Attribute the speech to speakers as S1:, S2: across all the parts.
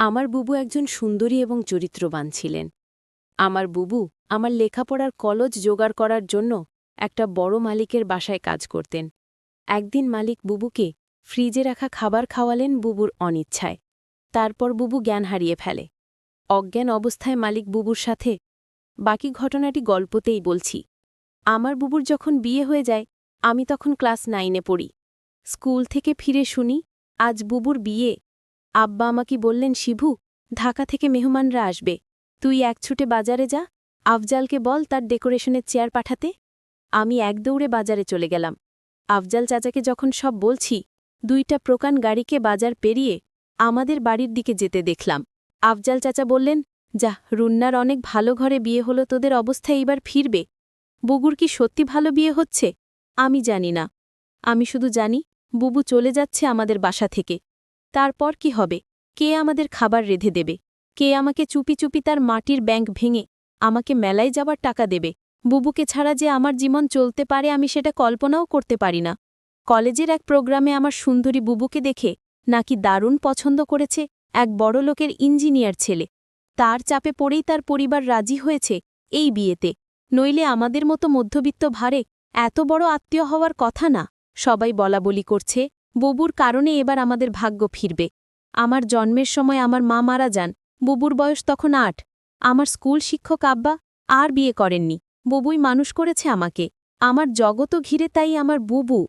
S1: আমার বুবু একজন সুন্দরী এবং চরিত্রবান ছিলেন। আমার বুবু আমার লেখাপড়ার কলজ জোগাড় করার জন্য একটা বড় মালিকের বাসায় কাজ করতেন। একদিন মালিক বুবুকে ফ্রিজে রাখা খাবার খাওয়ালেন বুবুর অনিচ্ছায়। তারপর বুবু জ্ঞান হারিয়ে ফেলে। অজ্ঞান অবস্থায় মালিক বুবুর সাথে বাকি ঘটনাটি গল্পতেই বলছি। আমার বুবুর যখন বিয়ে হয়ে যায়, আমি তখন ক্লাস 9-এ পড়ি। স্কুল থেকে ফিরে শুনি আজ বুবুর বিয়ে। আব্বা আমাকে বললেন, শিভু, ঢাকা থেকে মেহমানরা আসবে, তুই এক ছুটে বাজারে যা, আফজালকে বল তার ডেকোরেশনের চেয়ার পাঠাতে। আমি এক দৌড়ে বাজারে চলে গেলাম। আফজাল চাচাকে যখন সব বলছি, 2টা প্রকান গাড়িকে বাজার পেরিয়ে আমাদের বাড়ির দিকে যেতে দেখলাম। আফজাল চাচা বললেন, যা, রুন্নার অনেক ভালো ঘরে বিয়ে হলো, তোদের অবস্থা এইবার ফিরবে। বুবুর কি সত্যি ভালো বিয়ে হচ্ছে? আমি জানি না। আমি শুধু জানি বুবু চলে যাচ্ছে আমাদের বাসা থেকে। তারপর কি হবে? কে আমাদের খাবার রেঁধে দেবে? কে আমাকে চুপি চুপি তার মাটির ব্যাংক ভেঙে আমাকে মেলায় যাবার টাকা দেবে? বুবুকে ছাড়া যে আমার জীবন চলতে পারে, আমি সেটা কল্পনাও করতে পারি না। কলেজের এক প্রোগ্রামে আমার সুন্দরী বুবুকে দেখে নাকি দারুণ পছন্দ করেছে এক বড় লোকের ইঞ্জিনিয়ার ছেলে। তার চাপে পড়েই তার পরিবার রাজি হয়েছে এই বিয়েতে, নইলে আমাদের মতো মধ্যবিত্ত ভারে এত বড় আত্মীয় হওয়ার কথা না। সবাই বলাবলি করছে বুবুর কারণে এবার আমাদের ভাগ্য ফিরবে। আমার জন্মের সময় আমার মা মারা যান, বুবুর বয়স তখন 8। আমার স্কুল শিক্ষক আব্বা আর বিয়ে করেননি, বুবুই মানুষ করেছে আমাকে। আমার জগতও ঘিরে তাই আমার বুবু।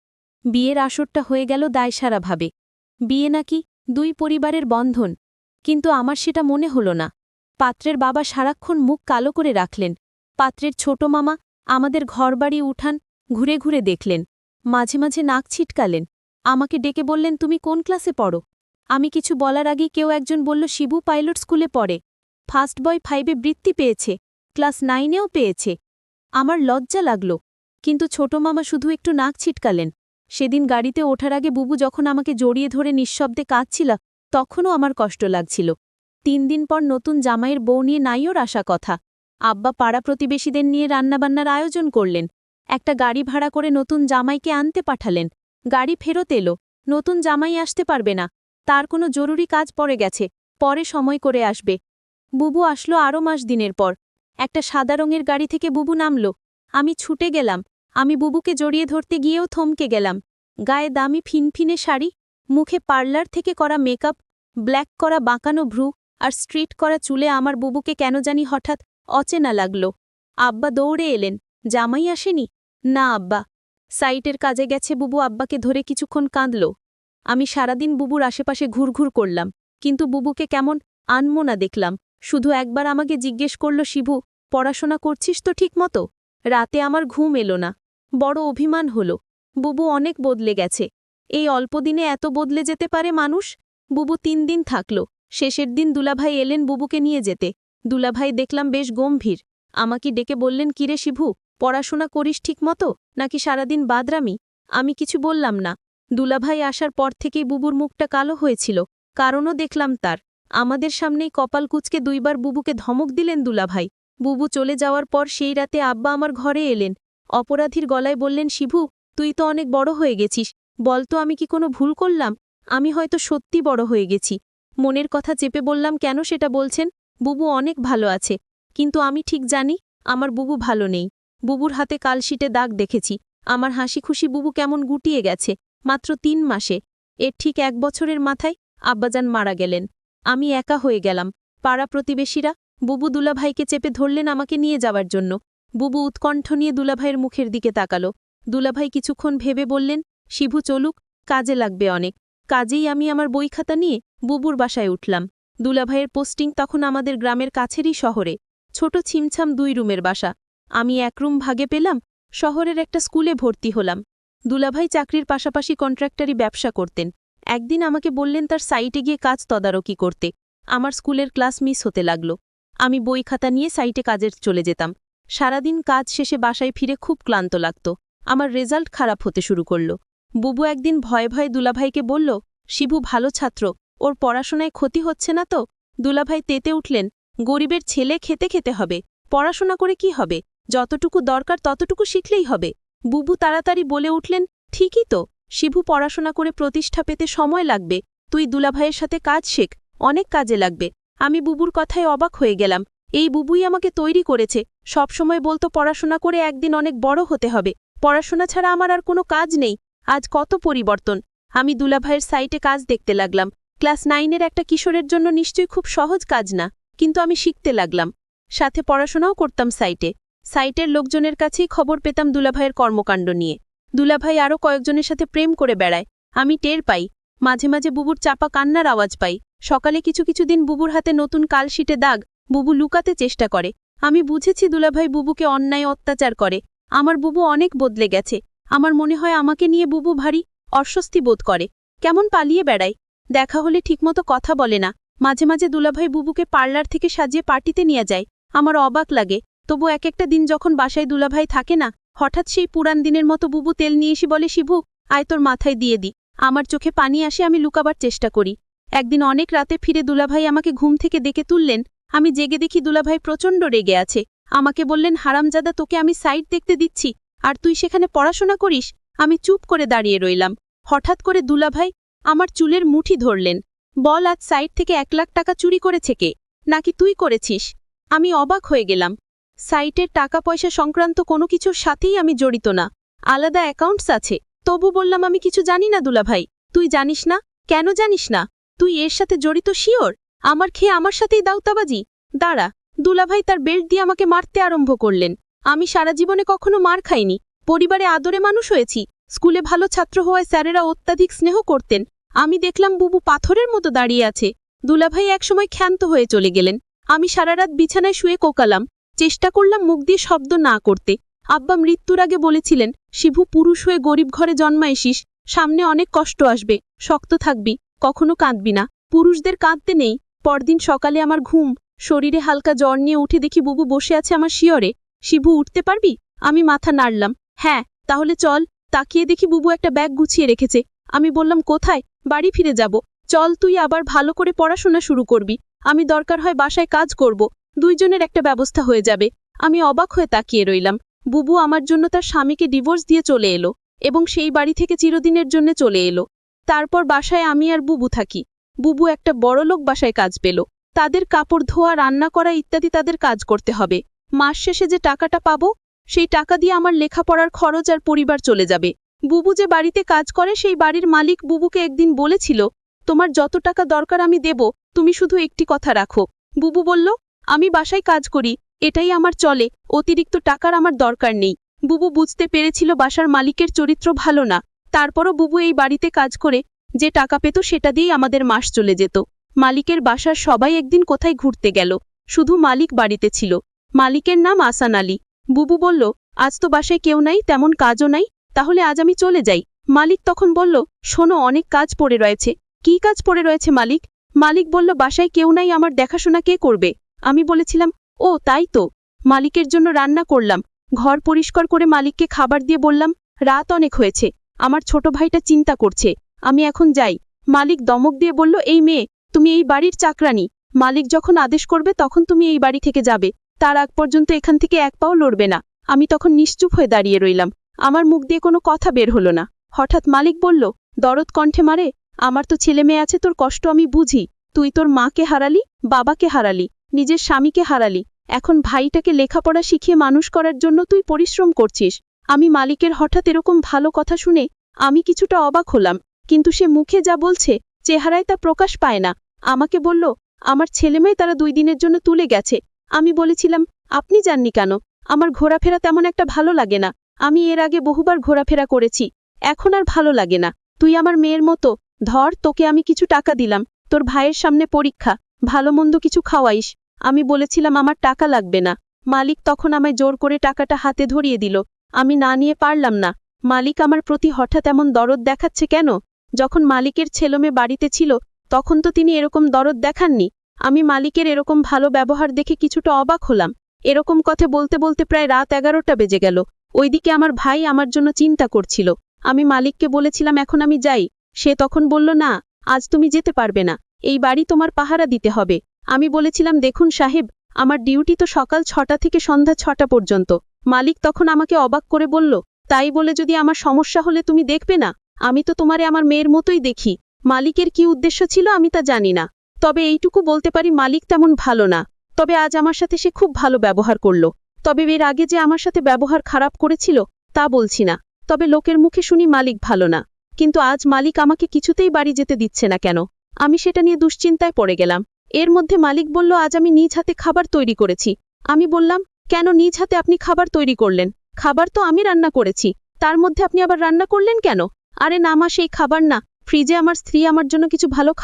S1: বিয়ের আসরটা হয়ে গেল দায়সারাভাবে। বিয়ে নাকি 2 পরিবারের বন্ধন, কিন্তু আমার সেটা মনে হল না। পাত্রের বাবা সারাক্ষণ মুখ কালো করে রাখলেন। পাত্রের ছোট মামা আমাদের ঘরবাড়ি উঠান ঘুরে ঘুরে দেখলেন, মাঝে মাঝে নাক ছিটকালেন। আমাকে ডেকে বললেন, তুমি কোন ক্লাসে পড়ো? আমি কিছু বলার আগেই কেউ একজন বলল, শিবু পাইলট স্কুলে পড়ে, ফার্স্ট বয় 5-এ বৃত্তি পেয়েছে, ক্লাস 9-এও পেয়েছে। আমার লজ্জা লাগল, কিন্তু ছোট মামা শুধু একটু নাক ছিটকালেন। সেদিন গাড়িতে ওঠার আগে বুবু যখন আমাকে জড়িয়ে ধরে নিঃশব্দে কাঁদছিল, তখনও আমার কষ্ট লাগছিল। 3 দিন পর নতুন জামাইয়ের বউ নিয়ে নাইওর আসা কথা। আব্বা পাড়া প্রতিবেশীদের নিয়ে রান্নাবান্নার আয়োজন করলেন। একটা গাড়ি ভাড়া করে নতুন জামাইকে আনতে পাঠালেন। গাড়ি ফেরত এলো, নতুন জামাই আসতে পারবে না, তার কোনো জরুরি কাজ পড়ে গেছে, পরে সময় করে আসবে। বুবু আসলো আরও মাস দিনের পর। একটা সাদা রঙের গাড়ি থেকে বুবু নামল। আমি ছুটে গেলাম। আমি বুবুকে জড়িয়ে ধরতে গিয়েও থমকে গেলাম। গায়ে দামি ফিনফিনে শাড়ি, মুখে পার্লার থেকে করা মেকআপ, ব্ল্যাক করা বাঁকানো ভ্রু আর স্ট্রিট করা চুলে আমার বুবুকে কেন জানি হঠাৎ অচেনা লাগল। আব্বা দৌড়ে এলেন, জামাই আসেনি? না আব্বা, সাইটের কাজে গেছে। বুবু আব্বাকে ধরে কিছুক্ষণ কাঁদল। আমি সারাদিন বুবুর আশেপাশে ঘুরঘুর করলাম, কিন্তু বুবুকে কেমন আনমোনা দেখলাম। শুধু একবার আমাকে জিজ্ঞেস করল, শিবু, পড়াশোনা করছিস তো ঠিক মতো? রাতে আমার ঘুম এলো না। বড় অভিমান হলো। বুবু অনেক বদলে গেছে। এই অল্প দিনে এত বদলে যেতে পারে মানুষ? বুবু 3 দিন থাকল। শেষের দিন দুলাভাই এলেন বুবুকে নিয়ে যেতে। দুলাভাই দেখলাম বেশ গম্ভীর। আমাকে ডেকে বললেন, কিরে শিবু, পড়াশোনা করিস ঠিক মতো নাকি সারাদিন বাদরামি? আমি কিছু বললাম না। দুলাভাই আসার পর থেকেই বুবুর মুখটা কালো হয়েছিল, কারণও দেখলাম তার। আমাদের সামনেই কপাল কুঁচকে 2বার বুবুকে ধমক দিলেন দুলাভাই। বুবু চলে যাওয়ার পর সেই রাতে আব্বা আমার ঘরে এলেন। অপরাধীর গলায় বললেন, শিবু, তুই তো অনেক বড় হয়ে গেছিস, বলতো আমি কি কোনো ভুল করলাম? আমি হয়তো সত্যি বড় হয়ে গেছি। মনের কথা চেপে বললাম, কেন সেটা বলছেন? বুবু অনেক ভালো আছে। কিন্তু আমি ঠিক জানি আমার বুবু ভালো নেই। বুবুর হাতে কালশিটে দাগ দেখেছি। আমার হাসি খুশি বুবু কেমন গুটিয়ে গেছে মাত্র 3 মাসে। এর ঠিক 1 বছরের মাথায় আব্বাজান মারা গেলেন। আমি একা হয়ে গেলাম। পাড়া প্রতিবেশীরা বুবু দুলাভাইকে চেপে ধরলেন আমাকে নিয়ে যাওয়ার জন্য। বুবু উৎকণ্ঠ নিয়ে দুলাভাইয়ের মুখের দিকে তাকালো। দুলাভাই কিছুক্ষণ ভেবে বললেন, শিবু চলুক, কাজে লাগবে অনেক। কাজেই আমি আমার বই খাতা নিয়ে বুবুর বাসায় উঠলাম। দুলাভাইয়ের পোস্টিং তখন আমাদের গ্রামের কাছেরই শহরে। ছোট ছিমছাম 2 রুমের বাসা। আমি 1 রুম ভাগে পেলাম। শহরের একটা স্কুলে ভর্তি হলাম। দুলাভাই চাকরির পাশাপাশি কন্ট্রাক্টরি ব্যবসা করতেন। একদিন আমাকে বললেন তার সাইটে গিয়ে কাজ তদারকি করতে। আমার স্কুলের ক্লাস মিস হতে লাগল। আমি বই খাতা নিয়ে সাইটে কাজের চলে যেতাম। সারাদিন কাজ শেষে বাসায় ফিরে খুব ক্লান্ত লাগত। আমার রেজাল্ট খারাপ হতে শুরু করল। বুবু একদিন ভয়ে ভয়ে দুলাভাইকে বলল, শিবু ভালো ছাত্র, ওর পড়াশোনায় ক্ষতি হচ্ছে না তো? দুলাভাই তেতে উঠলেন, গরিবের ছেলে খেতে খেতে হবে, পড়াশোনা করে কি হবে? যতটুকু দরকার ততটুকু শিখলেই হবে। বুবু তাড়াতাড়ি বলে উঠলেন, ঠিকই তো, শিবু পড়াশোনা করে প্রতিষ্ঠা পেতে সময় লাগবে, তুই দুলাভাইয়ের সাথে কাজ শেখ, অনেক কাজে লাগবে। আমি বুবুর কথায় অবাক হয়ে গেলাম। এই বুবুই আমাকে তৈরি করেছে। সবসময় বলতো পড়াশোনা করে একদিন অনেক বড় হতে হবে, পড়াশোনা ছাড়া আমার আর কোনো কাজ নেই। আজ কত পরিবর্তন। আমি দুলাভাইয়ের সাইটে কাজ দেখতে লাগলাম। ক্লাস 9-এর একটা কিশোরের জন্য নিশ্চয়ই খুব সহজ কাজ না, কিন্তু আমি শিখতে লাগলাম। সাথে পড়াশোনাও করতাম সাইটের লোকজনের কাছেই খবর পেতাম দুলাভাইয়ের কর্মকাণ্ড নিয়ে। দুলাভাই আরও কয়েকজনের সাথে প্রেম করে বেড়ায়। আমি টের পাই। মাঝে মাঝে বুবুর চাপা কান্নার আওয়াজ পাই। সকালে কিছু দিন বুবুর হাতে নতুন কালশিটে দাগ। বুবু লুকাতে চেষ্টা করে। আমি বুঝেছি দুলাভাই বুবুকে অন্যায় অত্যাচার করে। আমার বুবু অনেক বদলে গেছে। আমার মনে হয় আমাকে নিয়ে বুবু ভারী অস্বস্তি বোধ করে, কেমন পালিয়ে বেড়ায়। দেখা হলে ঠিকমতো কথা বলে না। মাঝে মাঝে দুলাভাই বুবুকে পার্লার থেকে সাজিয়ে পার্টিতে নিয়ে যায়। আমার অবাক লাগে। তবু একটা দিন যখন বাসায় দুলাভাই থাকে না, হঠাৎ সেই পুরান দিনের মতো বুবু তেল নিয়ে এসে বলে, শিবু আয় তোর মাথায় দিয়ে দি। আমার চোখে পানি আসে। আমি লুকাবার চেষ্টা করি। একদিন অনেক রাতে ফিরে দুলাভাই আমাকে ঘুম থেকে ডেকে তুললেন। আমি জেগে দেখি দুলাভাই প্রচণ্ড রেগে আছে। আমাকে বললেন, হারামজাদা, তোকে আমি সাইট দেখতে দিচ্ছি আর তুই সেখানে পড়াশোনা করিস। আমি চুপ করে দাঁড়িয়ে রইলাম। হঠাৎ করে দুলাভাই আমার চুলের মুঠি ধরলেন। বল, আজ সাইট থেকে 1 লাখ টাকা চুরি করেছে কে? নাকি তুই করেছিস? আমি অবাক হয়ে গেলাম। সাইটের টাকা পয়সা সংক্রান্ত কোনো কিছুর সাথেই আমি জড়িত না। আলাদা অ্যাকাউন্টস আছে। তবু বললাম, আমি কিছু জানি না দুলাভাই। তুই জানিস না? কেন জানিস না? তুই এর সাথে জড়িত শিওর? আমার খেয়ে আমার সাথেই দাউতাবাজি। দাঁড়া। দুলাভাই তার বেল্ট দিয়ে আমাকে মারতে আরম্ভ করলেন। আমি সারা জীবনে কখনো মার খাইনি। পরিবারে আদরে মানুষ হয়েছি। স্কুলে ভালো ছাত্র হওয়ায় স্যারেরা অত্যাধিক স্নেহ করতেন। আমি দেখলাম বুবু পাথরের মতো দাঁড়িয়ে আছে। দুলাভাই একসময় ক্ষান্ত হয়ে চলে গেলেন। আমি সারা রাত বিছানায় শুয়ে কোকালাম। চেষ্টা করলাম মুখ দিয়ে শব্দ না করতে। আব্বা মৃত্যুর আগে বলেছিলেন, শিবু, পুরুষ হয়ে গরিব ঘরে জন্মাইছিস, সামনে অনেক কষ্ট আসবে, শক্ত থাকবি, কখনো কাঁদবি না। পুরুষদের কাঁদতে নেই। পরদিন সকালে আমার ঘুম, শরীরে হালকা জ্বর নিয়ে উঠে দেখি বুবু বসে আছে আমার শিয়রে। শিবু, উঠতে পারবি? আমি মাথা নাড়লাম। হ্যাঁ। তাহলে চল। তাকিয়ে দেখি বুবু একটা ব্যাগ গুছিয়ে রেখেছে। আমি বললাম, কোথায়? বাড়ি ফিরে যাব। চল, তুই আবার ভালো করে পড়াশোনা শুরু করবি। আমি দরকার হয় বাসায় কাজ করব। দুইজনের একটা ব্যবস্থা হয়ে যাবে। আমি অবাক হয়ে তাকিয়ে রইলাম। বুবু আমার জন্য তার স্বামীকে ডিভোর্স দিয়ে চলে এলো এবং সেই বাড়ি থেকে চিরদিনের জন্য চলে এলো। তারপর বাসায় আমি আর বুবু থাকি। বুবু একটা বড়লোক বাসায় কাজ পেল। তাদের কাপড় ধোয়া, রান্না করা ইত্যাদি তাদের কাজ করতে হবে। মাস শেষে যে টাকাটা পাবো, সেই টাকা দিয়ে আমার লেখাপড়ার খরচ আর পরিবার চলে যাবে। বুবু যে বাড়িতে কাজ করে, সেই বাড়ির মালিক বুবুকে একদিন বলেছিল, তোমার যত টাকা দরকার আমি দেব, তুমি শুধু একটি কথা রাখো। বুবু বলল, আমি বাসায় কাজ করি, এটাই আমার চলে, অতিরিক্ত টাকার আমার দরকার নেই। বুবু বুঝতে পেরেছিল বাসার মালিকের চরিত্র ভালো না। তারপরও বুবু এই বাড়িতে কাজ করে যে টাকা পেত সেটা দিয়েই আমাদের মাস চলে যেত। মালিকের বাসার সবাই একদিন কোথায় ঘুরতে গেল, শুধু মালিক বাড়িতে ছিল। মালিকের নাম আসান আলী। বুবু বলল, আজ তো বাসায় কেউ নাই, তেমন কাজও নাই, তাহলে আজ আমি চলে যাই। মালিক তখন বলল, শোনো, অনেক কাজ পড়ে রয়েছে। কি কাজ পড়ে রয়েছে মালিক? মালিক বলল, বাসায় কেউ নাই, আমার দেখাশোনা কে করবে? আমি বলেছিলাম, ও তাই তো। মালিকের জন্য রান্না করলাম, ঘর পরিষ্কার করে মালিককে খাবার দিয়ে বললাম, রাত অনেক হয়েছে, আমার ছোট ভাইটা চিন্তা করছে, আমি এখন যাই। মালিক দমক দিয়ে বলল, এই মেয়ে, তুমি এই বাড়ির চাকরানি। মালিক যখন আদেশ করবে তখন তুমি এই বাড়ি থেকে যাবে, তার আগ পর্যন্ত এখান থেকে এক পাও লড়বে না। আমি তখন নিশ্চুপ হয়ে দাঁড়িয়ে রইলাম। আমার মুখ দিয়ে কোনো কথা বের হলো না। হঠাৎ মালিক বলল, দরদ কণ্ঠে, মারে, আমার তো ছেলে মেয়ে আছে, তোর কষ্ট আমি বুঝি। তুই তোর মাকে হারালি, বাবাকে হারালি, নিজের স্বামীকে হারালি, এখন ভাইটাকে লেখাপড়া শিখিয়ে মানুষ করার জন্য তুই পরিশ্রম করছিস। আমি মালিকের হঠাৎ এরকম ভালো কথা শুনে আমি কিছুটা অবাক হলাম, কিন্তু সে মুখে যা বলছে চেহারায় তা প্রকাশ পায় না। আমাকে বলল, আমার ছেলেমেয়ে তারা 2 দিনের জন্য তুলে গেছে। আমি বলেছিলাম, আপনি যাননি কেন? আমার ঘোরাফেরা তেমন একটা ভালো লাগে না। আমি এর আগে বহুবার ঘোরাফেরা করেছি, এখন আর ভালো লাগে না। তুই আমার মেয়ের মতো, ধর, তোকে আমি কিছু টাকা দিলাম, তোর ভাইয়ের সামনে পরীক্ষা, ভালো মন্দ কিছু খাওয়াইস। আমি বলেছিলাম আমার টাকা লাগবে না। মালিক তখন আমায় জোর করে টাকাটা হাতে ধরিয়ে দিল। আমি না নিয়ে পারলাম না। মালিক আমার প্রতি হঠাৎ এমন দরদ দেখাচ্ছে কেন? যখন মালিকের ছেলেমেয়ে বাড়িতে ছিল তখন তো তিনি এরকম দরদ দেখাননি। আমি মালিকের এরকম ভালো ব্যবহার দেখে কিছুটা অবাক হলাম। এরকম কথা বলতে বলতে প্রায় রাত 11টা বেজে গেল। ওইদিকে আমার ভাই আমার জন্য চিন্তা করছিল। আমি মালিককে বলেছিলাম, এখন আমি যাই। সে তখন বলল, না, আজ তুমি যেতে পারবে না, এই বাড়ি তোমার পাহারা দিতে হবে। আমি বলেছিলাম, দেখুন সাহেব, আমার ডিউটি তো সকাল 6টা থেকে সন্ধ্যা 6টা পর্যন্ত। মালিক তখন আমাকে অবাক করে বলল, তাই বলে যদি আমার সমস্যা হলে তুমি দেখবে না? আমি তো তোমারে আমার মেয়ের মতোই দেখি। মালিকের কি উদ্দেশ্য ছিল আমি তা জানি না,
S2: তবে এইটুকু বলতে পারি মালিক তেমন ভালো না। তবে আজ আমার সাথে সে খুব ভালো ব্যবহার করল। তবে এর আগে যে আমার সাথে ব্যবহার খারাপ করেছিল তা বলছি না। তবে লোকের মুখে শুনি মালিক ভালো না। কিন্তু আজ মালিক আমাকে কিছুতেই বাড়ি যেতে দিচ্ছে না কেন? আমি সেটা নিয়ে দুশ্চিন্তায় পড়ে গেলাম। এর মধ্যে মালিক বলল, আজ আমি নিজ হাতে খাবার তৈরি করেছি। আমি বললাম, কেন নিজ হাতে আপনি খাবার তৈরি করলেন? খাবার তো আমি রান্না করেছি, তার মধ্যে আপনি আবার রান্না করলেন কেন? আরে না মা, সেই খাবার না, ফ্রিজে আমার স্ত্রী আমার জন্য কিছু ভালো